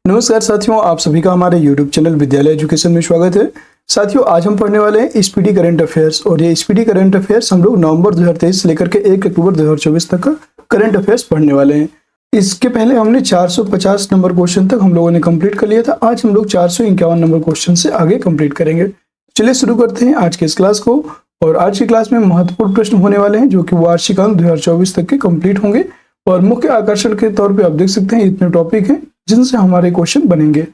नमस्कार साथियों, आप सभी का हमारे YouTube चैनल विद्यालय एजुकेशन में स्वागत है। साथियों, आज हम पढ़ने वाले हैं स्पीडी करंट अफेयर्स और ये स्पीडी करंट अफेयर्स हम लोग नवंबर 2023 से लेकर के 1 अक्टूबर 2024 तक का करंट अफेयर्स पढ़ने वाले हैं। इसके पहले हमने 450 नंबर क्वेश्चन तक हम लोगों ने कंप्लीट कर लिया था। आज हम लोग 451 नंबर क्वेश्चन से आगे कंप्लीट करेंगे। चलिए शुरू करते हैं आज के इस क्लास को। और आज की क्लास में महत्वपूर्ण प्रश्न होने वाले हैं जो कि वार्षिक अंक 2024 तक के कंप्लीट होंगे। और मुख्य आकर्षण के तौर पे आप देख सकते हैं इतने टॉपिक हैं जिनसे हमारे क्वेश्चन बनेंगे।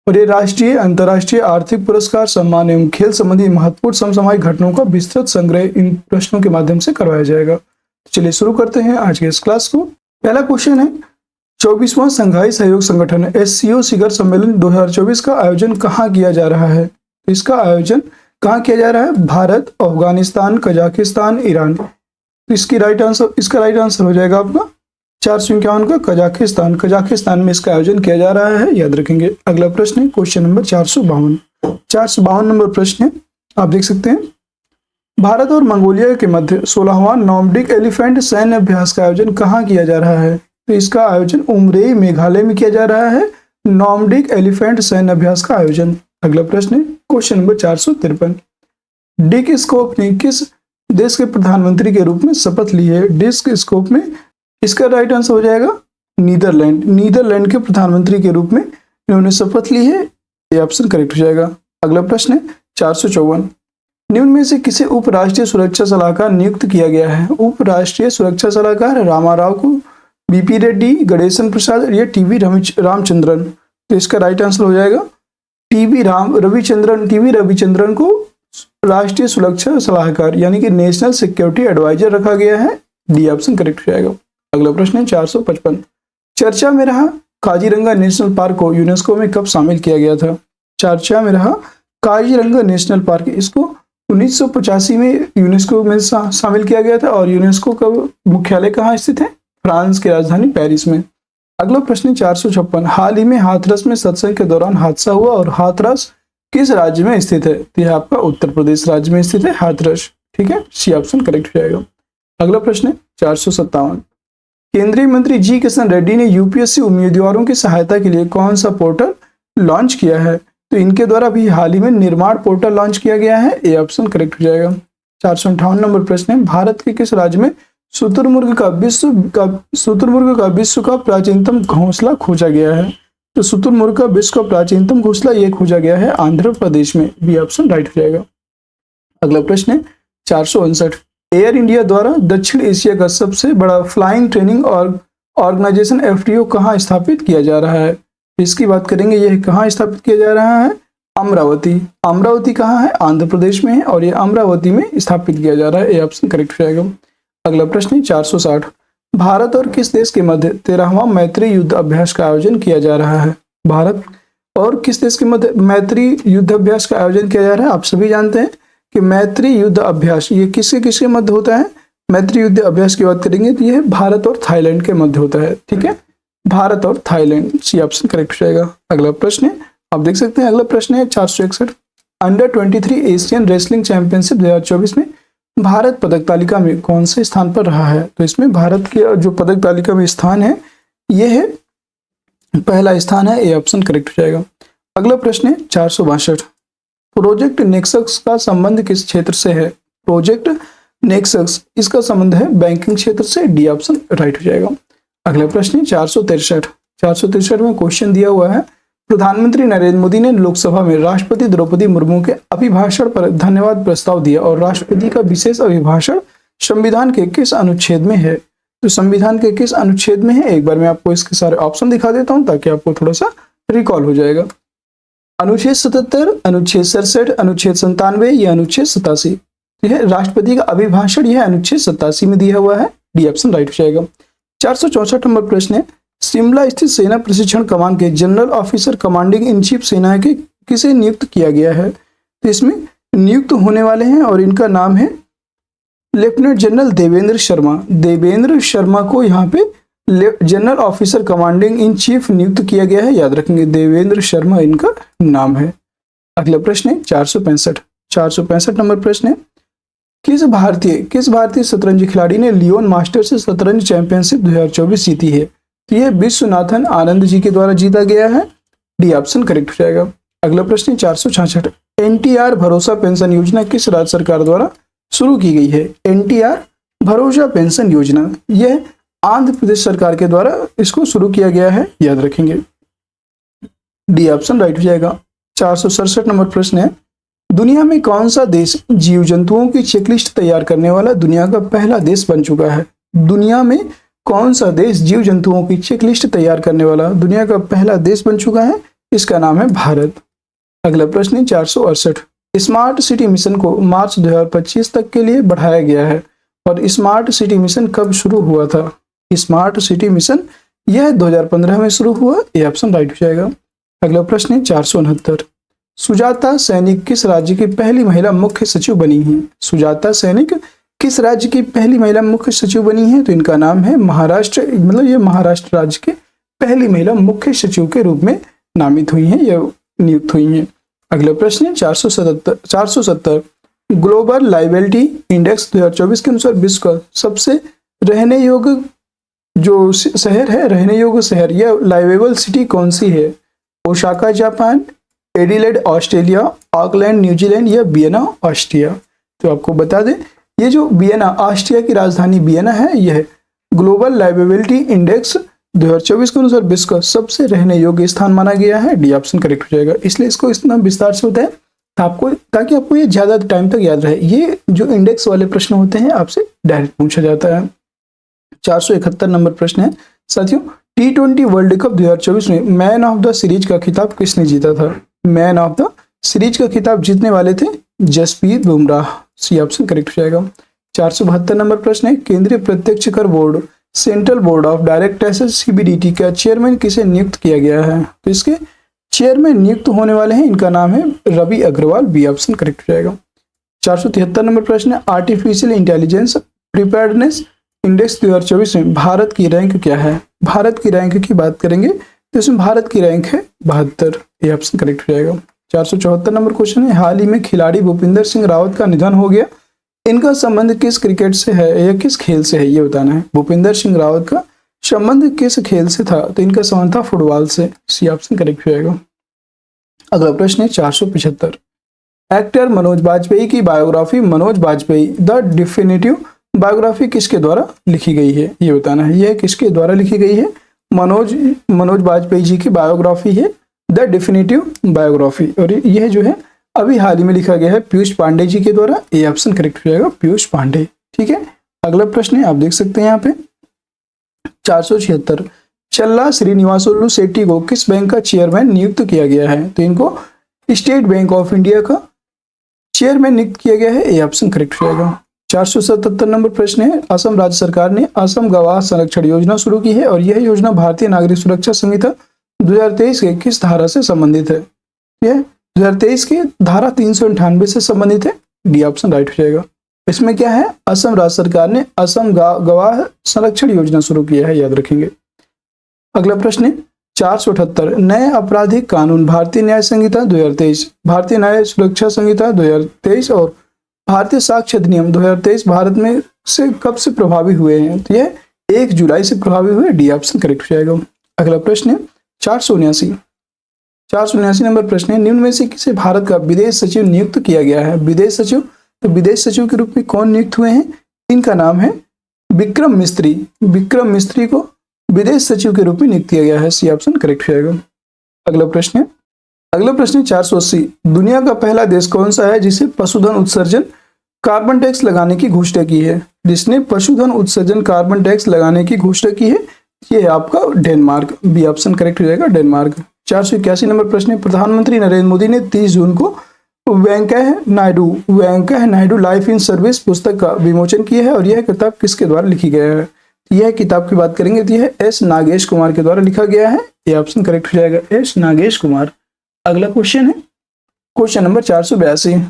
और ये राष्ट्रीय, अंतर्राष्ट्रीय आर्थिक पुरस्कार, सम्मान एवं खेल संबंधी महत्वपूर्ण समसामयिक घटनाओं का विस्तृत संग्रह इन प्रश्नों के माध्यम से करवाया जाएगा। तो चलिए शुरू करते हैं आज के इस क्लास को। पहला क्वेश्चन है, 24वां संघाई सहयोग संगठन SCO शिखर सम्मेलन 2024 का आयोजन कहाँ किया जा रहा है? इसका आयोजन कहाँ किया जा रहा है? Bharat, Afghanistan, Kazakhstan, Iran. तो इसका राइट आंसर हो जाएगा आपका 451 का कजाकिस्तान। कजाकिस्तान में इसका आयोजन किया जा रहा है, याद रखेंगे। अगला प्रश्न है क्वेश्चन नंबर 452 नंबर प्रश्न है, आप देख सकते हैं। भारत और मंगोलिया के मध्य 16वां नॉर्डिक एलिफेंट सैन्य अभ्यास का आयोजन कहाँ किया जा रहा है? तो इसका आयोजन उमरेई, मेघालय में किया जा रहा है, नॉर्डिक एलिफेंट सैन्य अभ्यास का आयोजन। अगला प्रश्न है क्वेश्चन नंबर 453, डिक स्कोप ने किस देश के प्रधानमंत्री के रूप में शपथ ली है? डिस्क स्कोप में इसका राइट आंसर हो जाएगा नीदरलैंड। नीदरलैंड के प्रधानमंत्री के रूप में इन्होंने शपथ ली है, ये ऑप्शन करेक्ट हो जाएगा। अगला प्रश्न है 454, निम्न में से किसे उप राष्ट्रीय सुरक्षा सलाहकार नियुक्त किया गया है? उप राष्ट्रीय सुरक्षा सलाहकार रामाराव को, BP रेड्डी, गणेशन प्रसाद या TV रामचंद्रन। तो इसका राइट आंसर हो जाएगा TV रविचंद्रन को राष्ट्रीय सुरक्षा सलाहकार यानी कि नेशनल सिक्योरिटी एडवाइजर रखा गया है, डी ऑप्शन करेक्ट हो जाएगा। अगला प्रश्न है 455, चर्चा में रहा काजीरंगा नेशनल पार्क को यूनेस्को में कब शामिल किया गया था? चर्चा में रहा काजीरंगा नेशनल पार्क, इसको 1985 में यूनेस्को में शामिल किया गया था। और यूनेस्को का मुख्यालय कहाँ स्थित है? फ्रांस की राजधानी पेरिस में। अगला प्रश्न 456, हाल ही में हाथरस में सत्संग के दौरान हादसा हुआ और हाथरस किस राज्य में स्थित है? तो यह आपका उत्तर प्रदेश राज्य में स्थित है हाथरस, ठीक है, सी ऑप्शन करेक्ट हो जाएगा। अगला प्रश्न है 457, केंद्रीय मंत्री जी किशन रेड्डी ने UPSC उम्मीदवारों की सहायता के लिए कौन सा पोर्टल लॉन्च किया है? तो इनके द्वारा भी हाल ही में निर्माण पोर्टल लॉन्च किया गया है, ए ऑप्शन करेक्ट हो जाएगा। 458 नंबर प्रश्न है, भारत के किस राज्य में शुतुरमुर्ग का विश्व का प्राचीनतम घोंसला खोजा गया है? तो शुतुरमुर्ग का विश्व का प्राचीनतम घोंसला ये खोजा गया है आंध्र प्रदेश में, बी ऑप्शन राइट हो जाएगा। अगला प्रश्न है 459, एयर इंडिया द्वारा दक्षिण एशिया का सबसे बड़ा फ्लाइंग ट्रेनिंग ऑर्गेनाइजेशन FTO कहाँ स्थापित किया जा रहा है? इसकी बात करेंगे, यह कहाँ स्थापित किया जा रहा है? अमरावती। अमरावती कहाँ है? आंध्र प्रदेश में है और यह अमरावती में स्थापित किया जा रहा है, ये ऑप्शन करेक्ट हो जाएगा। अगला प्रश्न 460, भारत और किस देश के मध्य 13वां मैत्री युद्ध अभ्यास का आयोजन किया जा रहा है? भारत और किस देश के मध्य मैत्री युद्ध अभ्यास का आयोजन किया जा रहा है? आप सभी जानते हैं कि मैत्री युद्ध अभ्यास ये किसके किसके मध्य होता है? मैत्री युद्ध अभ्यास की बात करेंगे तो यह भारत और थाईलैंड के मध्य होता है, ठीक है, भारत और थाईलैंड, सी ऑप्शन करेक्ट हो जाएगा। अगला प्रश्न है, आप देख सकते हैं, अगला प्रश्न है 461, अंडर 23 एशियन रेसलिंग चैंपियनशिप 2024 में भारत पदक तालिका में कौन से स्थान पर रहा है? तो इसमें भारत के जो पदक तालिका में स्थान है यह है पहला स्थान है, ए ऑप्शन करेक्ट हो जाएगा। अगला प्रश्न है 462, प्रोजेक्ट नेक्सस का संबंध किस क्षेत्र से है? प्रोजेक्ट नेक्सस इसका संबंध है बैंकिंग क्षेत्र से, डी ऑप्शन राइट हो जाएगा। अगला प्रश्न 463 में क्वेश्चन दिया हुआ है, प्रधानमंत्री नरेंद्र मोदी ने लोकसभा में राष्ट्रपति द्रौपदी मुर्मू के अभिभाषण पर धन्यवाद प्रस्ताव दिया और राष्ट्रपति का विशेष अभिभाषण संविधान के किस अनुच्छेद में है? तो संविधान के किस अनुच्छेद में है? एक बार मैं आपको इसके सारे ऑप्शन दिखा देता हूं ताकि आपको थोड़ा सा रिकॉल हो जाएगा। अनुच्छेद 77, अनुच्छेद 67, अनुच्छेद 97 या अनुच्छेद 87। यह राष्ट्रपति का अभिभाषण यह अनुच्छेद 87 में दिया हुआ है, डी ऑप्शन राइट हो जाएगा। 464 नंबर प्रश्न है, शिमला स्थित सेना प्रशिक्षण कमान के general officer commanding in chief सेना के किसे नियुक्त किया गया है? तो इसमें नियुक्त होने वाले हैं और इनका नाम है लेफ्टिनेंट जनरल देवेंद्र शर्मा। देवेंद्र शर्मा को यहाँ पे general officer commanding in chief नियुक्त किया गया है, याद रखेंगे, देवेंद्र शर्मा इनका नाम है। अगला प्रश्न है 465 नंबर प्रश्न है, किस भारतीय शतरंज खिलाड़ी ने लियोन मास्टर्स शतरंज चैंपियनशिप 2024 जीती है? तो यह विश्वनाथन आनंद जी के द्वारा जीता गया है डी ऑप्शन करेक्ट हो जाएगा। अगला प्रश्न 466, एनटीआर भरोसा पेंशन योजना किस राज्य सरकार द्वारा शुरू की गई है? एनटीआर भरोसा पेंशन योजना यह आंध्र प्रदेश सरकार के द्वारा इसको शुरू किया गया है, याद रखेंगे। डी ऑप्शन राइट हो जाएगा। 467 नंबर प्रश्न है, दुनिया में कौन सा देश जीव जंतुओं की चेकलिस्ट तैयार करने वाला दुनिया का पहला देश बन चुका है? दुनिया में कौन सा देश जीव जंतुओं की चेकलिस्ट तैयार करने वाला दुनिया का पहला देश बन चुका है? इसका नाम है भारत। अगला प्रश्न 468, स्मार्ट सिटी मिशन को मार्च 2025 तक के लिए बढ़ाया गया है और स्मार्ट सिटी मिशन कब शुरू हुआ था? स्मार्ट सिटी मिशन यह 2015 में शुरू हुआ, ये ऑप्शन राइट हो जाएगा। अगला प्रश्न 469, सुजाता सैनिक किस राज्य की पहली महिला मुख्य सचिव बनी है? सुजाता सैनिक किस राज्य की पहली महिला मुख्य सचिव बनी है? तो इनका नाम है महाराष्ट्र, मतलब ये महाराष्ट्र राज्य के पहली महिला मुख्य सचिव के रूप में नामित हुई हैं या नियुक्त हुई हैं। अगला प्रश्न 470, ग्लोबल लाइबिलिटी इंडेक्स 2024 के अनुसार विश्व का सबसे रहने योग्य जो शहर है, रहने योग्य शहर या लाइवेबल सिटी कौन सी है? Osaka Japan, Adelaide Australia, Auckland New Zealand या वियना ऑस्ट्रिया। तो आपको बता दें ये जो वियना ऑस्ट्रिया की राजधानी वियना है, यह ग्लोबल लाइवेबिलिटी इंडेक्स 2024 के अनुसार विश्व का सबसे रहने योग्य स्थान माना गया है। डी ऑप्शन करेक्ट हो जाएगा। इसलिए इसको इतना विस्तार से होता है आपको, ताकि आपको ये ज्यादा टाइम तक याद रहे। ये जो इंडेक्स वाले प्रश्न होते हैं आपसे डायरेक्ट पूछा जाता है। 471 नंबर प्रश्न है साथियों, T20 वर्ल्ड कप 2024 में मैन ऑफ द सीरीज का खिताब किसने जीता था? मैन ऑफ द सीरीज का खिताब जीतने वाले थे Jasprit Bumrah. C option correct हो जाएगा। 472 नंबर प्रश्न है, केंद्रीय प्रत्यक्ष कर board central board of directors CBDT का चेयरमैन किसे नियुक्त किया गया है? तो इसके चेयरमैन नियुक्त होने वाले हैं, इनका नाम है Ravi Agrawal. B option correct हो जाएगा। 473 नंबर प्रश्न है, आर्टिफिशियल इंटेलिजेंस प्रिपेयर्डनेस इंडेक्स 2024 में भारत की रैंक क्या है? भारत की रैंक की बात करेंगे तो इसमें भारत की रैंक है 72। ये ऑप्शन करेक्ट हो जाएगा। 474 नंबर क्वेश्चन है, हाल ही में खिलाड़ी भूपिंदर सिंह रावत का निधन हो गया, इनका संबंध किस क्रिकेट से है या किस खेल से है, ये बताना है। भूपिंदर सिंह रावत का संबंध किस खेल से था? तो इनका संबंध था फुटबॉल से। सी ऑप्शन करेक्ट हो जाएगा। अगला प्रश्न है 475, एक्टर मनोज बाजपेयी की biography Manoj Bajpayee the definitive biography किसके द्वारा लिखी गई है? ये बताना है। यह किसके द्वारा लिखी गई है? मनोज बाजपेयी जी की बायोग्राफी है द डिफिनेटिव बायोग्राफी, और यह जो है अभी हाल ही में लिखा गया है पीयूष पांडे जी के द्वारा। ए ऑप्शन करेक्ट हो जाएगा, पीयूष पांडे। ठीक है। अगला प्रश्न है, आप देख सकते हैं यहाँ पे 476, चल्ला श्रीनिवासुलु शेट्टी को किस बैंक का चेयरमैन नियुक्त किया गया है? तो इनको स्टेट बैंक ऑफ इंडिया का चेयरमैन नियुक्त किया गया है। ए ऑप्शन करेक्ट हो जाएगा। 477 नंबर प्रश्न है, असम राज्य सरकार ने असम गवाह संरक्षण योजना शुरू की है और यह योजना भारतीय नागरिक सुरक्षा संहिता 2023 के किस धारा से संबंधित है? यह 2023 की धारा 398 से संबंधित है। डी ऑप्शन राइट हो जाएगा। इसमें क्या है? असम राज्य सरकार ने असम गवाह संरक्षण योजना शुरू किया है, याद रखेंगे। अगला प्रश्न है 478, नए आपराधिक कानून भारतीय न्याय संहिता 2023, भारतीय न्याय सुरक्षा संहिता 2023 और भारतीय साक्ष्य अधिनियम 2023 भारत में से कब से प्रभावी हुए हैं? तो यह 1 जुलाई से प्रभावी हुए। डी ऑप्शन करेक्ट हो जाएगा। अगला प्रश्न है 479 नंबर प्रश्न है, निम्न में से किसे भारत का विदेश सचिव नियुक्त किया गया है? विदेश सचिव, तो विदेश सचिव के रूप में कौन नियुक्त हुए हैं? इनका नाम है विक्रम मिस्त्री। विक्रम मिस्त्री को विदेश सचिव के रूप में नियुक्त किया गया है। सी ऑप्शन करेक्ट हो जाएगा। अगला प्रश्न है 480, दुनिया का पहला देश कौन सा है जिसे पशुधन उत्सर्जन कार्बन टैक्स लगाने की घोषणा की है? जिसने पशुधन उत्सर्जन कार्बन टैक्स लगाने की घोषणा की है, ये है आपका डेनमार्क। बी ऑप्शन करेक्ट हो जाएगा, डेनमार्क। 481 नंबर प्रश्न है, प्रधानमंत्री नरेंद्र मोदी ने 30 जून को Venkaiah Naidu life in service पुस्तक का विमोचन किया है और यह किताब किसके द्वारा लिखी गया है? यह किताब की बात करेंगे तो यह एस नागेश कुमार के द्वारा लिखा गया है। यह ऑप्शन करेक्ट हो जाएगा, एस नागेश कुमार। अगला क्वेश्चन है क्वेश्चन नंबर 482,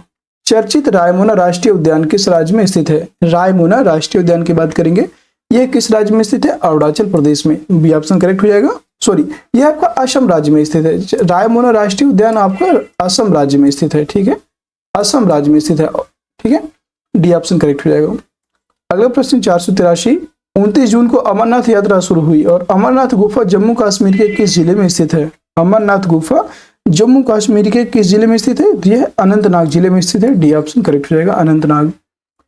चर्चित रायमोना राष्ट्रीय उद्यान किस राज्य में स्थित है? रायमोना राष्ट्रीय उद्यान की बात करेंगे, यह किस राज्य में स्थित है? अरुणाचल प्रदेश में। बी ऑप्शन करेक्ट हो जाएगा। सॉरी, यह आपका असम राज्य में स्थित है। रायमोना राष्ट्रीय उद्यान आपका असम राज्य में स्थित है। ठीक है, असम राज्य में स्थित है। ठीक है, डी ऑप्शन करेक्ट हो जाएगा। अगला प्रश्न 483, 29 जून को अमरनाथ यात्रा शुरू हुई और अमरनाथ गुफा जम्मू कश्मीर के किस जिले में स्थित है? अमरनाथ गुफा जम्मू कश्मीर के किस जिले में स्थित है? तो यह अनंतनाग जिले में स्थित है। डी ऑप्शन करेक्ट हो जाएगा, अनंतनाग।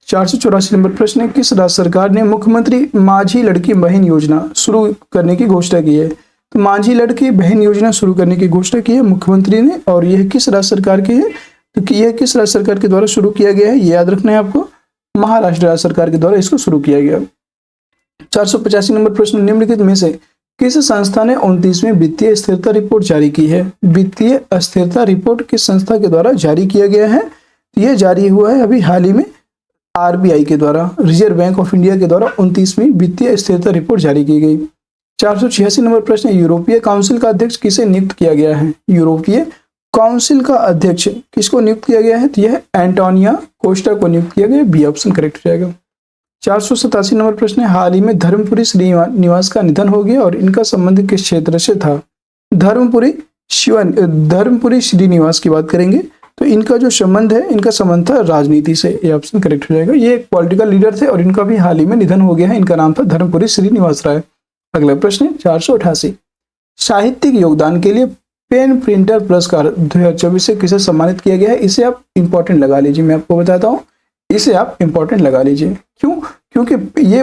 484 नंबर प्रश्न है, किस राज्य सरकार ने मुख्यमंत्री माझी लड़की बहन योजना शुरू करने की घोषणा की है? तो माझी लड़की बहन योजना शुरू करने की घोषणा की है मुख्यमंत्री ने, और यह किस राज्य सरकार की है? तो यह किस राज्य सरकार के द्वारा शुरू किया गया है? ये याद रखना है आपको, महाराष्ट्र राज्य सरकार के द्वारा इसको शुरू किया गया। 485 नंबर प्रश्न, निम्नलिखित में से किस संस्था ने 29वीं वित्तीय स्थिरता रिपोर्ट जारी की है? वित्तीय स्थिरता रिपोर्ट किस संस्था के द्वारा जारी किया गया है? यह जारी हुआ है अभी हाल ही में आरबीआई के द्वारा, रिजर्व बैंक ऑफ इंडिया के द्वारा 29वीं वित्तीय स्थिरता रिपोर्ट जारी की गई। 486 नंबर प्रश्न, यूरोपीय काउंसिल का अध्यक्ष किसे नियुक्त किया गया है? यूरोपीय काउंसिल का अध्यक्ष किसको नियुक्त किया गया है? तो यह एंटोनिया कोस्टा को नियुक्त किया गया। बी ऑप्शन करेक्ट हो जाएगा। 487 नंबर प्रश्न है, हाल ही में धर्मपुरी श्रीनिवास का निधन हो गया और इनका संबंध किस क्षेत्र से था? धर्मपुरी श्रीनिवास की बात करेंगे तो इनका जो संबंध है, इनका संबंध था राजनीति से। ये ऑप्शन करेक्ट हो जाएगा। ये एक पॉलिटिकल लीडर थे और इनका भी हाल ही में निधन हो गया है। इनका नाम था धर्मपुरी श्रीनिवास राय। अगला प्रश्न है 488, साहित्यिक योगदान के लिए पेन प्रिंटर पुरस्कार 2024 से किसे सम्मानित किया गया है? इसे आप इंपॉर्टेंट लगा लीजिए, मैं आपको बताता हूँ, इसे आप इंपॉर्टेंट लगा लीजिए। क्यों? क्योंकि ये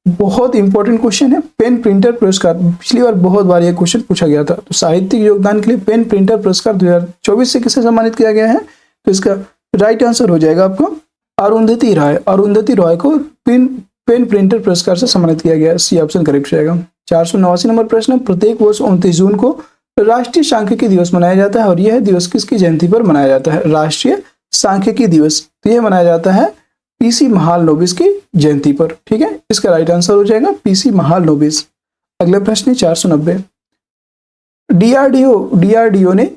बहुत इंपॉर्टेंट क्वेश्चन है। पेन प्रिंटर पुरस्कार पिछली बार बहुत बार ये क्वेश्चन पूछा गया था। तो साहित्यिक योगदान के लिए पेन प्रिंटर पुरस्कार 2024 से किसे सम्मानित किया गया है? तो इसका राइट आंसर हो जाएगा आपको अरुंधति राय। अरुंधति राय को पेन प्रिंटर पुरस्कार से सम्मानित किया गया। सी ऑप्शन करेक्ट हो जाएगा। 489 नंबर प्रश्न, प्रत्येक वर्ष 29 जून को राष्ट्रीय सांख्यिकी दिवस मनाया जाता है और यह दिवस किसकी जयंती पर मनाया जाता है? राष्ट्रीय सांख्यिकी दिवस, तो यह मनाया जाता है पीसी महालनोबिस की जयंती पर। ठीक है, इसका राइट आंसर हो जाएगा पीसी महालनोबिस। अगला प्रश्न है 490, डीआरडीओ ने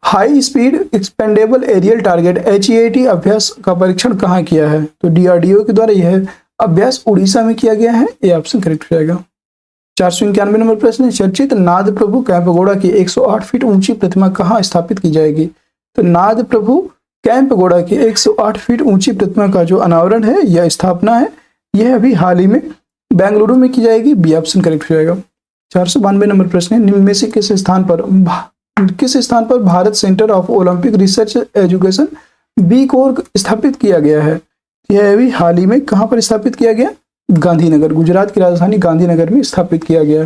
high speed expendable aerial target HEAT Abhyas का परीक्षण कहाँ किया है? तो डीआरडीओ के द्वारा यह अभ्यास उड़ीसा में किया गया है। ये ऑप्शन करेक्ट हो जाएगा। 491 नंबर प्रश्न है, चर्चित नाद प्रभु कैंपगौड़ा की 108 फीट ऊंची प्रतिमा कहाँ स्थापित की जाएगी? तो नाद प्रभु कैंपगौड़ा की 108 फीट ऊंची प्रतिमा का जो अनावरण है या स्थापना है, यह अभी हाल ही में बेंगलुरु में की जाएगी। बी ऑप्शन करेक्ट हो जाएगा। 492 नंबर प्रश्न है, निम्न में से किस स्थान पर Bharat centre of Olympic research education B core स्थापित किया गया है? यह अभी हाल ही में कहाँ पर स्थापित किया गया? गांधीनगर, गुजरात की राजधानी गांधीनगर में स्थापित किया गया।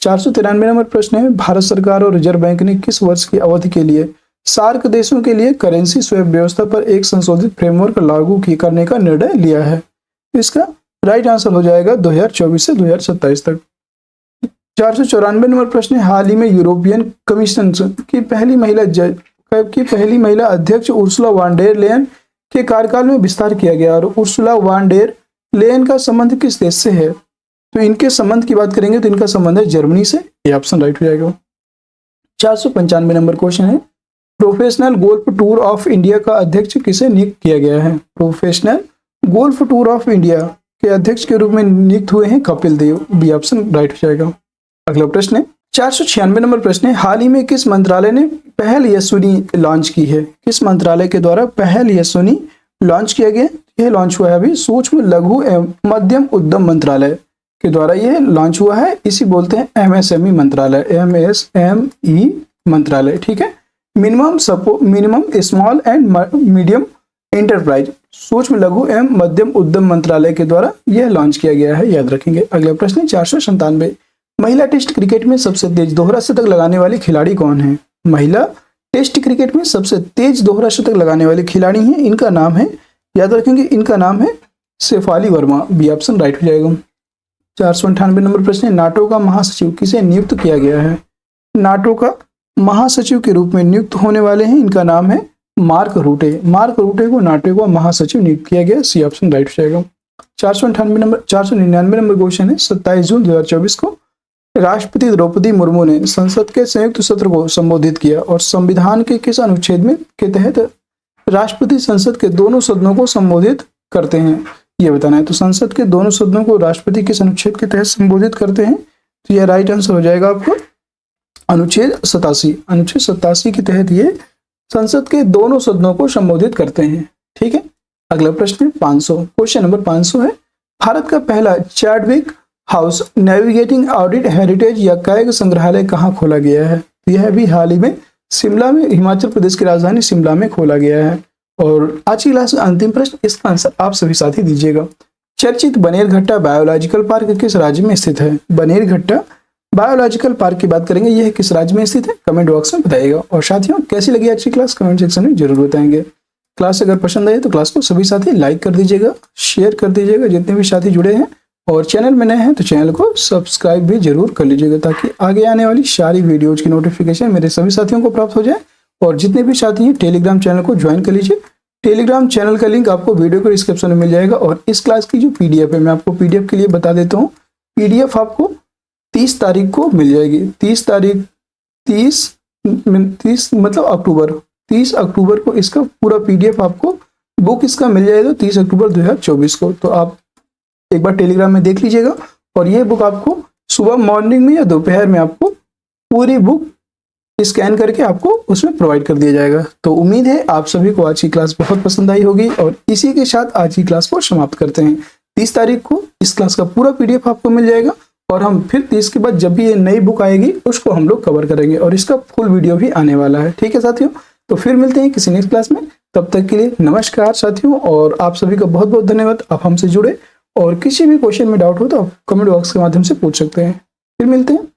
493 नंबर प्रश्न है, भारत सरकार और रिजर्व बैंक ने किस वर्ष की अवधि के लिए सार्क देशों के लिए करेंसी स्वैप व्यवस्था पर एक संशोधित फ्रेमवर्क लागू करने का निर्णय लिया है? इसका राइट आंसर हो जाएगा 2024 से 2027 तक। 494 नंबर प्रश्न है, हाल ही में यूरोपियन कमीशन की पहली महिला अध्यक्ष उर्सुला वॉन डेर लेयन के कार्यकाल में विस्तार किया गया और उर्सुला वॉन डेर लेयन का संबंध किस देश से है? तो इनके संबंध की बात करेंगे तो इनका संबंध है जर्मनी से। ये ऑप्शन राइट हो जाएगा। 495 नंबर क्वेश्चन है, professional golf tour of India का अध्यक्ष किसे नियुक्त किया गया है? Professional golf tour of India के अध्यक्ष के रूप में नियुक्त हुए हैं Kapil Dev. B option right हो जाएगा। अगला प्रश्न है 496 नंबर प्रश्न है, हाल ही में किस मंत्रालय ने पहल यशस्विनी लॉन्च की है? किस मंत्रालय के द्वारा पहल यशस्विनी लॉन्च किया गया? यह लॉन्च हुआ है अभी सूक्ष्म लघु एवं मध्यम उद्यम मंत्रालय के द्वारा यह लॉन्च हुआ है। इसी बोलते हैं MSME मंत्रालय, MSME मंत्रालय। ठीक है, minimum small and medium enterprise सूक्ष्म लघु एवं मध्यम उद्यम मंत्रालय के द्वारा यह लॉन्च किया गया है, याद रखेंगे। अगला प्रश्न है 497, महिला टेस्ट क्रिकेट में सबसे तेज दोहरा शतक लगाने वाली खिलाड़ी कौन है? महिला टेस्ट क्रिकेट में सबसे तेज दोहरा शतक लगाने वाले खिलाड़ी हैं, इनका नाम है, याद रखेंगे, इनका नाम है Shafali Verma. B option right हो जाएगा। 498 नंबर प्रश्न है, नाटो का महासचिव किसे नियुक्त किया गया है? नाटो का महासचिव के रूप में नियुक्त होने वाले हैं, इनका नाम है मार्क रूटे। मार्क रूटे को नाटो का महासचिव नियुक्त किया गया। सी ऑप्शन राइट हो जाएगा। 499 नंबर क्वेश्चन है, 27 जून 2024 को राष्ट्रपति द्रौपदी मुर्मू ने संसद के संयुक्त सत्र को संबोधित किया और संविधान के किस अनुच्छेद में के तहत राष्ट्रपति संसद के दोनों सदनों को संबोधित करते हैं, ये बताना है। तो संसद के दोनों सदनों को राष्ट्रपति किस अनुच्छेद के तहत संबोधित करते हैं? तो यह राइट आंसर हो जाएगा आपको अनुच्छेद 87। अनुच्छेद 87 के तहत ये संसद के दोनों सदनों को संबोधित करते हैं। ठीक है, अगला प्रश्न 500, क्वेश्चन नंबर 500 है, भारत का पहला Chadwick house navigating audit heritage या कैग संग्रहालय कहाँ खोला गया है? तो यह भी हाल ही में शिमला में, हिमाचल प्रदेश की राजधानी शिमला में खोला गया है। और आज की क्लास में अंतिम प्रश्न, इसका आंसर आप सभी साथी दीजिएगा। चर्चित बनेरघट्टा बायोलॉजिकल पार्क किस राज्य में स्थित है? बनेरघट्टा बायोलॉजिकल पार्क की बात करेंगे, यह किस राज्य में स्थित है? कमेंट बॉक्स में बताइएगा। और साथियों, कैसी लगी आज की क्लास कमेंट सेक्शन में जरूर बताएंगे। क्लास अगर पसंद आए तो क्लास को सभी साथी लाइक कर दीजिएगा, शेयर कर दीजिएगा जितने भी साथी जुड़े हैं, और चैनल में नए हैं तो चैनल को सब्सक्राइब भी जरूर कर लीजिएगा, ताकि आगे आने वाली सारी वीडियोज की नोटिफिकेशन मेरे सभी साथियों को प्राप्त हो जाए। और जितने भी साथी हैं टेलीग्राम चैनल को ज्वाइन कर लीजिए। टेलीग्राम चैनल का लिंक आपको वीडियो के डिस्क्रिप्शन में मिल जाएगा। और इस क्लास की जो पीडीएफ है, मैं आपको पीडीएफ के लिए बता देता हूँ, पीडीएफ आपको 30 तारीख को मिल जाएगी। 30 मतलब अक्टूबर, 30 अक्टूबर को इसका पूरा पीडीएफ आपको बुक इसका मिल जाएगा 30 अक्टूबर 2024 को। तो आप एक बार टेलीग्राम में देख लीजिएगा। और ये बुक आपको सुबह मॉर्निंग में या दोपहर में आपको पूरी बुक स्कैन करके आपको उसमें प्रोवाइड कर दिया जाएगा। तो उम्मीद है आप सभी को आज की क्लास बहुत पसंद आई होगी। और इसी के साथ आज की क्लास को समाप्त करते हैं। 30 तारीख को इस क्लास का पूरा पीडीएफ आपको मिल जाएगा। और हम फिर 30 के बाद जब भी ये नई बुक आएगी उसको हम लोग कवर करेंगे, और इसका फुल वीडियो भी आने वाला है। ठीक है साथियों, तो फिर मिलते हैं किसी नेक्स्ट क्लास में। तब तक के लिए नमस्कार साथियों, और आप सभी का बहुत बहुत धन्यवाद, आप हमसे जुड़े। और किसी भी क्वेश्चन में डाउट हो तो आप कमेंट बॉक्स के माध्यम से पूछ सकते हैं। फिर मिलते हैं।